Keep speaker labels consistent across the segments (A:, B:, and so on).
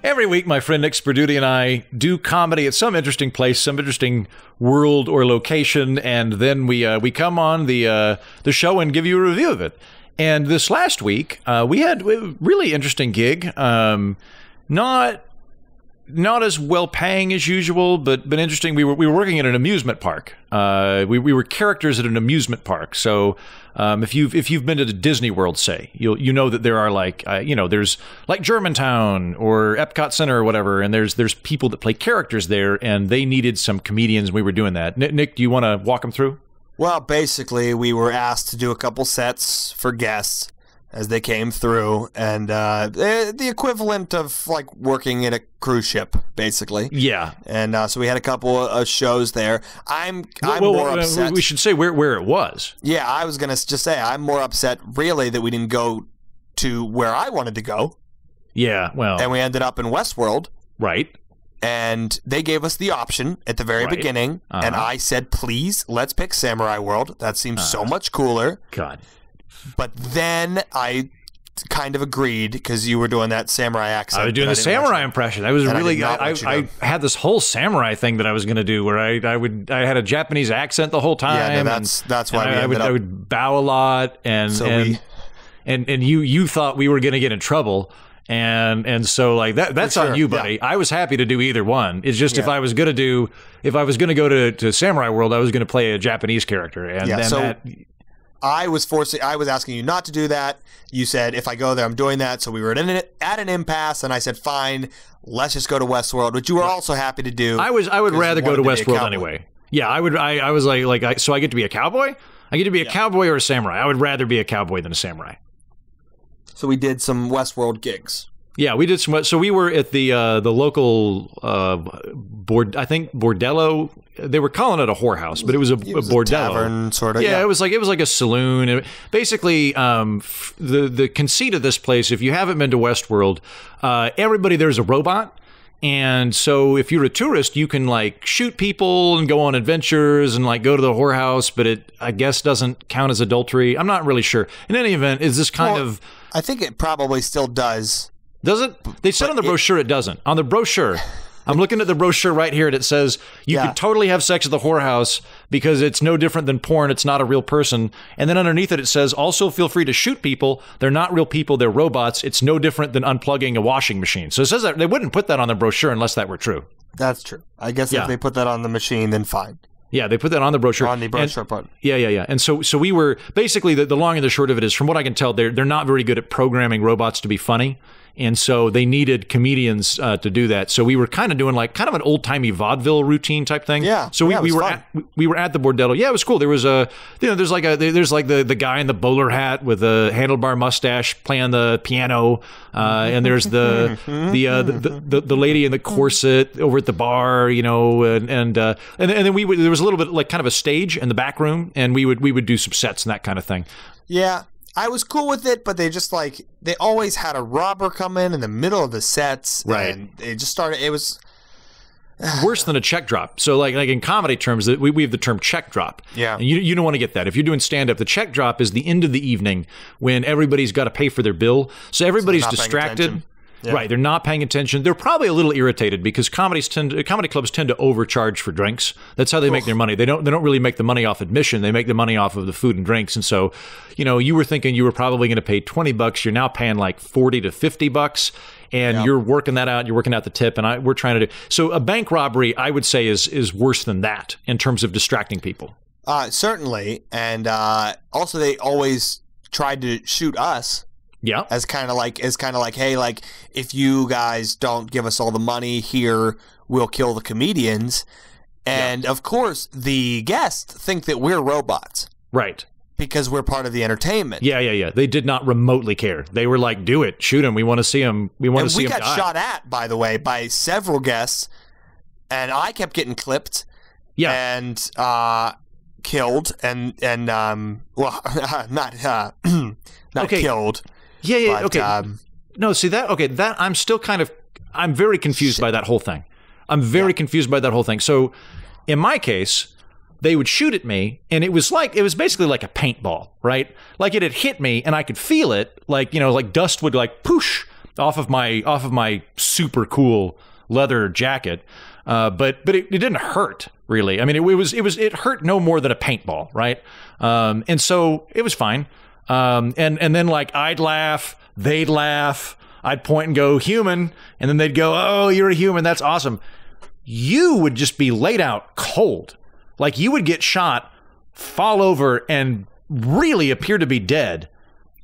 A: Every week, my friend Nick Sperdute and I do comedy at some interesting place, some interesting world or location, and then we come on the show and give you a review of it. And this last week, we had a really interesting gig. Not as well paying as usual, but interesting. We were working at an amusement park. We were characters at an amusement park. So if you've been to the Disney World, say, you know that there are like there's like Germantown or Epcot Center or whatever, and there's people that play characters there, and they needed some comedians. And we were doing that. Nick, do you want to walk them through?
B: Well, basically, we were asked to do a couple sets for guests as they came through, and the equivalent of like working in a cruise ship, basically.
A: Yeah.
B: And so we had a couple of shows there. I'm more upset.
A: We should say where it was.
B: Yeah, I was gonna just say I'm more upset, really, that we didn't go to where I wanted to go.
A: Yeah, well,
B: and we ended up in Westworld.
A: Right.
B: And they gave us the option at the very beginning, and I said, please, let's pick Samurai World. That seems so much cooler.
A: God.
B: But then I kind of agreed because you were doing that samurai accent.
A: I was doing the samurai impression. I was really I had this whole samurai thing that I was going to do where I had a Japanese accent the whole time.
B: Yeah, no, that's why
A: I would bow a lot, and you thought we were going to get in trouble. And so like that's on you, buddy. Yeah. I was happy to do either one. It's just if I was going to go to Samurai World, I was going to play a Japanese character, and
B: I was asking you not to do that. You said, if I go there, I'm doing that. So we were at an impasse, and I said, fine, let's just go to Westworld, which you were also happy to do.
A: I would rather go to Westworld anyway. Yeah, I would. I was so I get to be a cowboy? I get to be a cowboy or a samurai? I would rather be a cowboy than a samurai.
B: So we did some Westworld gigs.
A: Yeah, we did some. So we were at the local I think Bordello. They were calling it a whorehouse, but it was a bordello,
B: a tavern, sort of.
A: Yeah, it was like a saloon. And basically, the conceit of this place, if you haven't been to Westworld, everybody there's a robot. And so if you're a tourist, you can like shoot people and go on adventures and like go to the whorehouse, but it, I guess, doesn't count as adultery. I'm not really sure. In any event, is this kind of...
B: I think it probably still does.
A: Does it? They said on the brochure it doesn't. On the brochure... I'm looking at the brochure right here, and it says you can totally have sex at the whorehouse because it's no different than porn. It's not a real person. And then underneath it says, also feel free to shoot people. They're not real people. They're robots. It's no different than unplugging a washing machine. So it says that they wouldn't put that on the brochure unless that were true.
B: That's true. I guess if they put that on the machine, then fine.
A: Yeah, they put that on the brochure.
B: On the brochure part.
A: Yeah. And so we were basically the long and the short of it is, from what I can tell, they're not very good at programming robots to be funny. And so they needed comedians to do that. So we were kind of doing like kind of an old timey vaudeville routine type thing.
B: Yeah.
A: So we were at the Bordello. Yeah, it was cool. There was there's like the guy in the bowler hat with a handlebar mustache playing the piano, and there's the lady in the corset over at the bar, and then there was a little bit like kind of a stage in the back room, and we would do some sets and that kind of thing.
B: Yeah. I was cool with it, but they just they always had a robber come in the middle of the sets.
A: Right.
B: And it just started, it was
A: worse than a check drop. So like in comedy terms, we have the term check drop.
B: Yeah.
A: And you don't want to get that. If you're doing stand up, the check drop is the end of the evening when everybody's got to pay for their bill. So everybody's distracted. Yeah. Right, they're not paying attention. They're probably a little irritated because comedy clubs tend to overcharge for drinks. That's how they make their money. They don't really make the money off admission. They make the money off of the food and drinks. And so, you were thinking you were probably going to pay $20. You're now paying like $40 to $50, and you're working that out. You're working out the tip, and we're trying to do. So a bank robbery, I would say, is worse than that in terms of distracting people.
B: Certainly, and also they always tried to shoot us.
A: Yeah.
B: As kind of like, hey, like, if you guys don't give us all the money here, we'll kill the comedians. And of course, the guests think that we're robots.
A: Right.
B: Because we're part of the entertainment.
A: Yeah. They did not remotely care. They were like, do it, shoot him. We want to see him. We want to see him die.
B: We got shot at, by the way, by several guests, and I kept getting clipped.
A: Yeah.
B: And killed, and not killed.
A: Yeah,
B: but,
A: okay. No, see that? Okay, that I'm very confused by that whole thing. I'm very confused by that whole thing. So, in my case, they would shoot at me, and it was basically like a paintball, right? Like it had hit me, and I could feel it, like dust would like poosh off of my super cool leather jacket. But it didn't hurt really. I mean, it hurt no more than a paintball, right? And so it was fine. And then like I'd laugh, they'd laugh, I'd point and go human, and then they'd go, oh, you're a human, that's awesome. You would just be laid out cold. Like you would get shot, fall over, and really appear to be dead.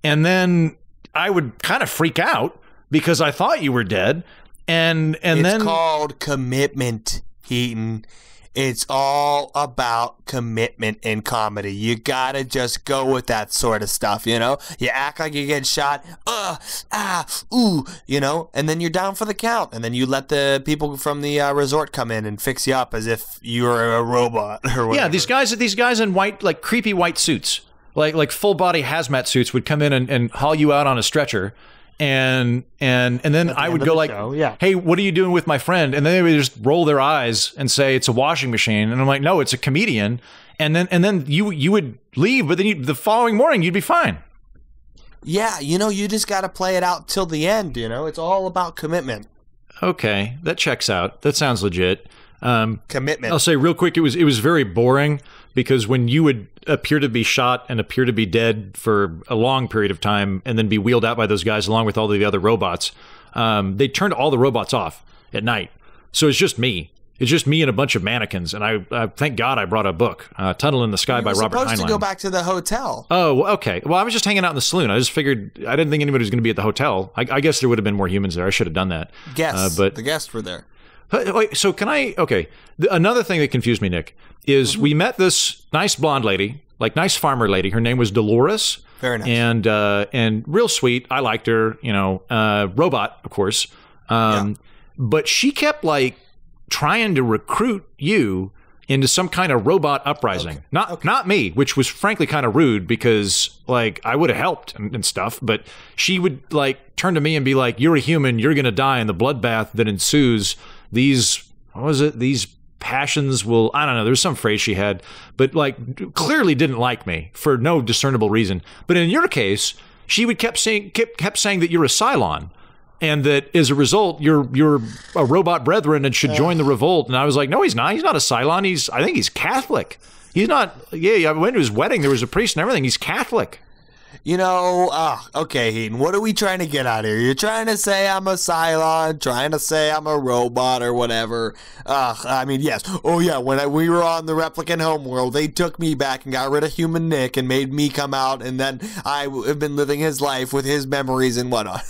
A: And then I would kind of freak out because I thought you were dead. And then
B: it's called commitment, Heaton. It's all about commitment in comedy. You gotta just go with that sort of stuff, you know? You act like you get shot, ooh, you know? And then you're down for the count. And then you let the people from the resort come in and fix you up as if you were a robot or whatever.
A: Yeah, these guys in white, like creepy white suits, like full body hazmat suits would come in and haul you out on a stretcher. And then I would go like, hey, what are you doing with my friend? And then they would just roll their eyes and say it's a washing machine. And I'm like, no, it's a comedian. And then you would leave, but then the following morning you'd be fine.
B: Yeah, you know, you just got to play it out till the end. You know, it's all about commitment.
A: Okay, that checks out. That sounds legit.
B: Commitment.
A: I'll say real quick, it was very boring because when you would appear to be shot and appear to be dead for a long period of time and then be wheeled out by those guys along with all the other robots, they turned all the robots off at night. So it's just me. It's just me and a bunch of mannequins. And I thank God I brought a book, Tunnel in the Sky by Robert Heinlein.
B: You were supposed to go back to the hotel.
A: Oh, okay. Well, I was just hanging out in the saloon. I just figured I didn't think anybody was going to be at the hotel. I guess there would have been more humans there. I should have done that.
B: Guests. But the guests were there.
A: Wait, so can I? Okay. Another thing that confused me, Nick, is we met this nice blonde lady, like nice farmer lady. Her name was Dolores.
B: Very nice.
A: And real sweet. I liked her. You know, robot, of course. But she kept like trying to recruit you into some kind of robot uprising.
B: Okay.
A: Not me, which was frankly kind of rude because like I would have helped and stuff, but she would like turn to me and be like, "You're a human. You're gonna die in the bloodbath that ensues. These passions will," I don't know, there's some phrase she had, but like clearly didn't like me for no discernible reason. But in your case, she would kept saying that you're a Cylon and that as a result you're a robot brethren and should join the revolt. And I was like, no, he's not a Cylon. I think he's Catholic. He's not. I went to his wedding, there was a priest and everything. He's Catholic.
B: You know, okay, Heaton, what are we trying to get out here? You're trying to say I'm a Cylon, trying to say I'm a robot or whatever. I mean, yes. Oh, yeah, when we were on the replicant homeworld, they took me back and got rid of human Nick and made me come out, and then I have been living his life with his memories and whatnot.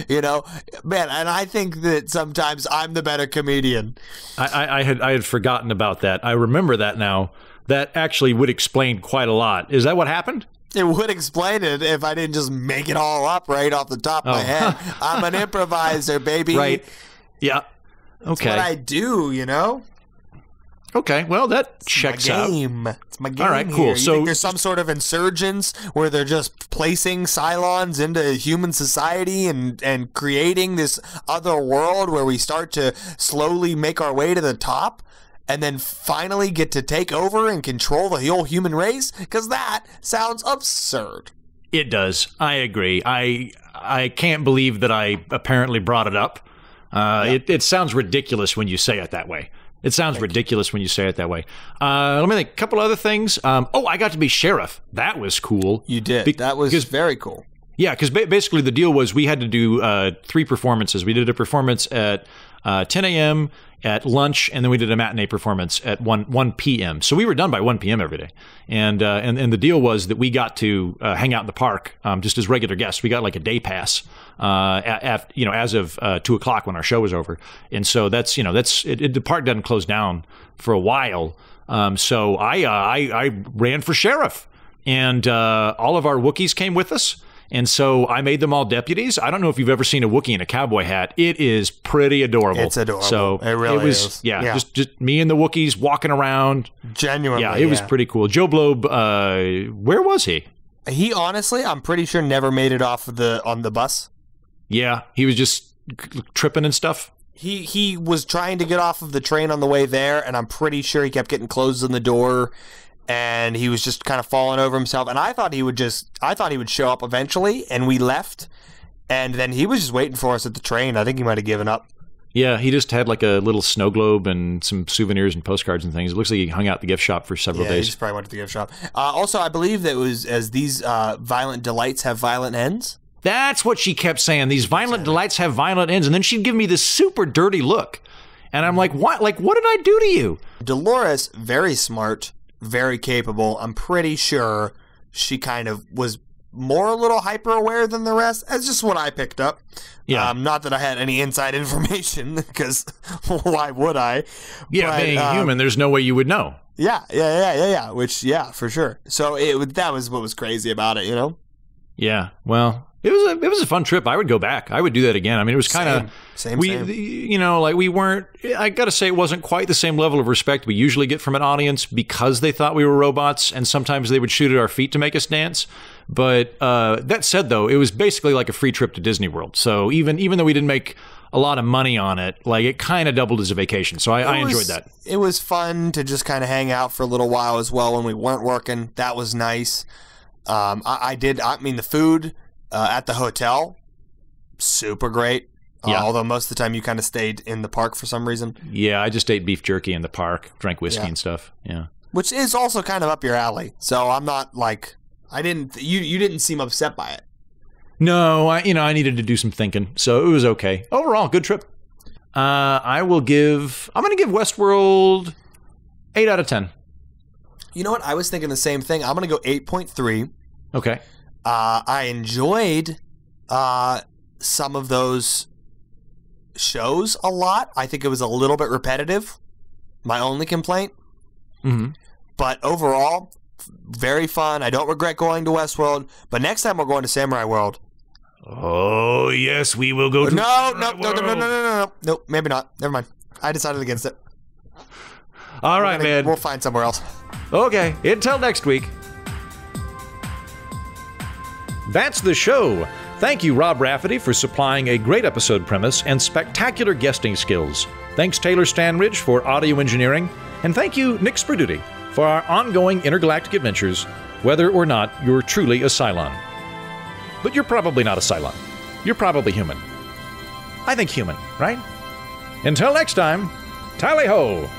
B: You know, man, and I think that sometimes I'm the better comedian.
A: I had forgotten about that. I remember that now. That actually would explain quite a lot. Is that what happened?
B: It would explain it if I didn't just make it all up right off the top of my head. I'm an improviser, baby.
A: Right. Yeah. Okay.
B: That's what I do, you know?
A: Okay, well, that checks out.
B: It's my game.
A: All right, cool.
B: Here. You
A: so
B: think there's some sort of insurgence where they're just placing Cylons into human society and creating this other world where we start to slowly make our way to the top? And then finally get to take over and control the whole human race? Because that sounds absurd.
A: It does. I agree. I can't believe that I apparently brought it up. It sounds ridiculous when you say it that way. It sounds ridiculous when you say it that way. Let me think. A couple other things. I got to be sheriff. That was cool.
B: You did. That was very cool.
A: Yeah, because basically the deal was we had to do 3 performances. We did a performance at 10 a.m., at lunch, and then we did a matinee performance at 1 p.m. So we were done by 1 p.m. every day. And the deal was that we got to hang out in the park just as regular guests. We got like a day pass as of 2 o'clock when our show was over. And so the park doesn't close down for a while. So I ran for sheriff, and all of our Wookiees came with us. And so I made them all deputies. I don't know if you've ever seen a Wookiee in a cowboy hat. It is pretty adorable.
B: It's adorable.
A: So
B: it really is.
A: Yeah, just me and the Wookiees walking around.
B: Genuinely.
A: Yeah, it was pretty cool. Joe Blob, where was he?
B: He honestly, I'm pretty sure never made it off on the bus.
A: Yeah, he was just tripping and stuff.
B: He was trying to get off of the train on the way there, and I'm pretty sure he kept getting closed in the door. And he was just kind of falling over himself. And I thought he would show up eventually. And we left. And then he was just waiting for us at the train. I think he might have given up.
A: Yeah, he just had like a little snow globe and some souvenirs and postcards and things. It looks like he hung out at the gift shop for several
B: Yeah, he
A: days.
B: just probably went to the gift shop. Also, I believe that it was as these violent delights have violent ends.
A: That's what she kept saying. These violent delights have violent ends. And then she'd give me this super dirty look. And I'm like, what? Like, what did I do to you?
B: Dolores, very smart, very capable. I'm pretty sure she kind of was more a little hyper aware than the rest. That's just what I picked up.
A: Yeah.
B: Not that I had any inside information, because why would I?
A: Yeah,
B: but,
A: being human, there's no way you would know.
B: Yeah. Which, yeah, for sure. So that was what was crazy about it, you know?
A: Yeah. Well, it was a fun trip. I would go back. I would do that again. I mean, it was kind of
B: same.
A: You know, like we weren't. I got to say, it wasn't quite the same level of respect we usually get from an audience because they thought we were robots, and sometimes they would shoot at our feet to make us dance. But that said, though, it was basically like a free trip to Disney World. So even though we didn't make a lot of money on it, like it kind of doubled as a vacation. So I enjoyed that.
B: It was fun to just kind of hang out for a little while as well when we weren't working. That was nice. I mean, the food at the hotel, super great.
A: Yeah.
B: Although most of the time you kind of stayed in the park for some reason.
A: Yeah, I just ate beef jerky in the park, drank whiskey and stuff. Yeah.
B: Which is also kind of up your alley. So I'm not like, you didn't seem upset by it.
A: No, I needed to do some thinking, so it was okay. Overall, good trip. I'm going to give Westworld 8 out of 10.
B: You know what? I was thinking the same thing. I'm going to go 8.3.
A: Okay.
B: I enjoyed some of those shows a lot. I think it was a little bit repetitive. My only complaint.
A: Mm-hmm.
B: But overall, very fun. I don't regret going to Westworld. But next time we're going to Samurai World.
A: Oh, yes, we will go to
B: No, maybe not. Never mind. I decided against it.
A: All right, man.
B: We'll find somewhere else.
A: Okay, until next week. That's the show. Thank you, Rob Rafferty, for supplying a great episode premise and spectacular guesting skills. Thanks, Taylor Stanridge, for audio engineering. And thank you, Nick Sperdute, for our ongoing intergalactic adventures, whether or not you're truly a Cylon. But you're probably not a Cylon. You're probably human. I think human, right? Until next time, tally-ho!